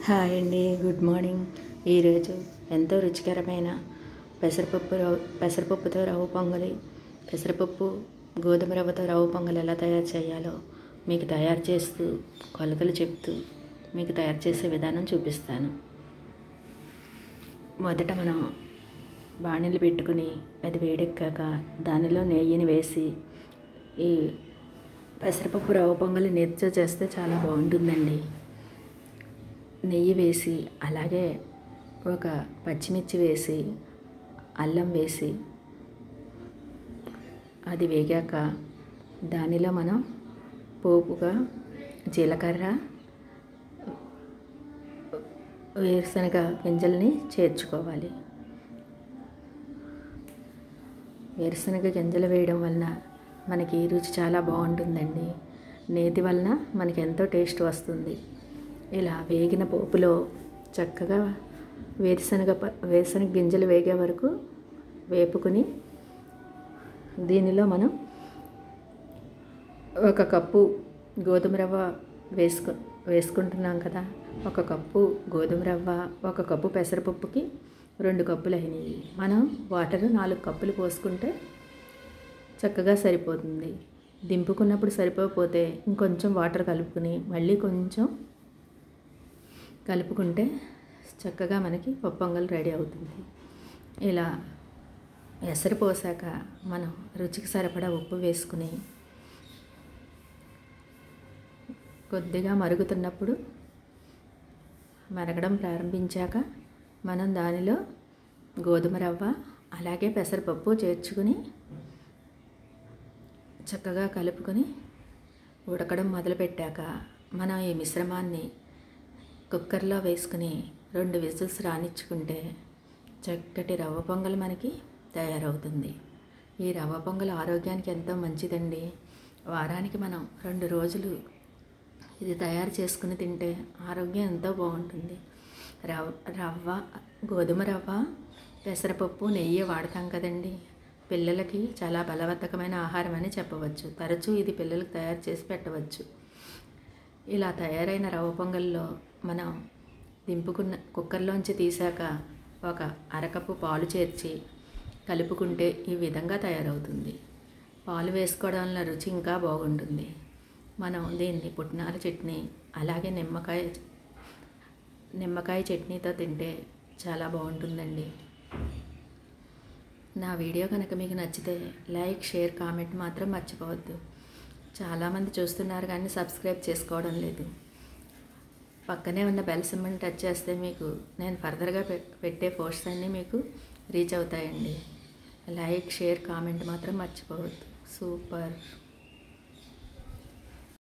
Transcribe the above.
Hi అండి, good morning. ఈరోజు ఎంతో రుచికరమైన పెసరపప్పుతో రవ్వ పొంగలి, పెసరపప్పు గోధుమ రవ్వతో రవ్వ పొంగలి ఎలా తయారు చేయాలో మీకు తయారు చేస్తూ కొలతలు చెప్తూ మీకు తయారు చేసే విధానం చూపిస్తాను. మొదట మనం బాణీలు పెట్టుకుని అది వేడెక్కాక దానిలో నెయ్యిని వేసి ఈ పెసరపప్పు రవ్వ పొంగలి నేతితో చేస్తే చాలా బాగుంటుందండి. నెయ్యి వేసి అలాగే ఒక పచ్చిమిర్చి వేసి అల్లం వేసి అది వేగాక దానిలో మనం పోపుగా జీలకర్ర, వేరుశనగ గింజల్ని చేర్చుకోవాలి. వేరుశనగ గింజలు వేయడం వలన మనకి రుచి చాలా బాగుంటుందండి. నేతి వలన మనకి ఎంతో టేస్ట్ వస్తుంది. ఇలా వేగిన పోపులో చక్కగా వేరుశనగ గింజలు వేగే వరకు వేపుకుని దీనిలో మనం ఒక కప్పు గోధుమ రవ్వ వేసుకుంటున్నాం కదా. ఒక కప్పు గోధుమ రవ్వ, ఒక కప్పు పెసరపప్పుకి 2 కప్పులు అయినాయి. మనం వాటర్ 4 కప్పులు పోసుకుంటే చక్కగా సరిపోతుంది. దింపుకున్నప్పుడు సరిపోకపోతే ఇంకొంచెం వాటర్ కలుపుకుని మళ్ళీ కొంచెం కలుపుకుంటే చక్కగా మనకి పప్పు పొంగల్ రెడీ అవుతుంది. ఇలా ఎసరు పోసాక మనం రుచికి సరిపడా ఉప్పు వేసుకుని కొద్దిగా మరుగుతున్నప్పుడు మరగడం ప్రారంభించాక మనం దానిలో గోధుమ రవ్వ అలాగే పెసరపప్పు చేర్చుకుని చక్కగా కలుపుకొని ఉడకడం మొదలుపెట్టాక మనం ఈ మిశ్రమాన్ని కుక్కర్లో వేసుకుని 2 విజిల్స్ రానిచ్చుకుంటే చక్కటి రవ్వ పొంగల్ మనకి తయారవుతుంది. ఈ రవ్వ పొంగల్ ఆరోగ్యానికి ఎంతో మంచిదండి. వారానికి మనం 2 రోజులు ఇది తయారు చేసుకుని తింటే ఆరోగ్యం ఎంతో బాగుంటుంది. రవ్వ, గోధుమ రవ్వ, పెసరపప్పు, నెయ్యి వాడతాం కదండి. పిల్లలకి చాలా బలవర్ధకమైన ఆహారం అని చెప్పవచ్చు. తరచూ ఇది పిల్లలకు తయారు చేసి పెట్టవచ్చు. ఇలా తయారైన రవ్వ పొంగల్లో మనం దింపుకున్న కుక్కర్లోంచి తీసాక ఒక అరకప్పు పాలు చేర్చి కలుపుకుంటే ఈ విధంగా తయారవుతుంది. పాలు వేసుకోవడం వల్ల రుచి ఇంకా బాగుంటుంది. మనం దీన్ని పుట్నాల చట్నీ అలాగే నిమ్మకాయ చట్నీతో తింటే చాలా బాగుంటుందండి. నా వీడియో కనుక మీకు నచ్చితే లైక్, షేర్, కామెంట్ మాత్రం మర్చిపోవద్దు. చాలామంది చూస్తున్నారు కానీ సబ్స్క్రైబ్ చేసుకోవడం లేదు. పక్కనే ఉన్న బెల్ సింబల్ని టచ్ చేస్తే మీకు నేను ఫర్దర్గా పెట్టే పోస్ట్స్ అన్నీ మీకు రీచ్ అవుతాయండి. లైక్, షేర్, కామెంట్ మాత్రం మర్చిపోవద్దు. సూపర్.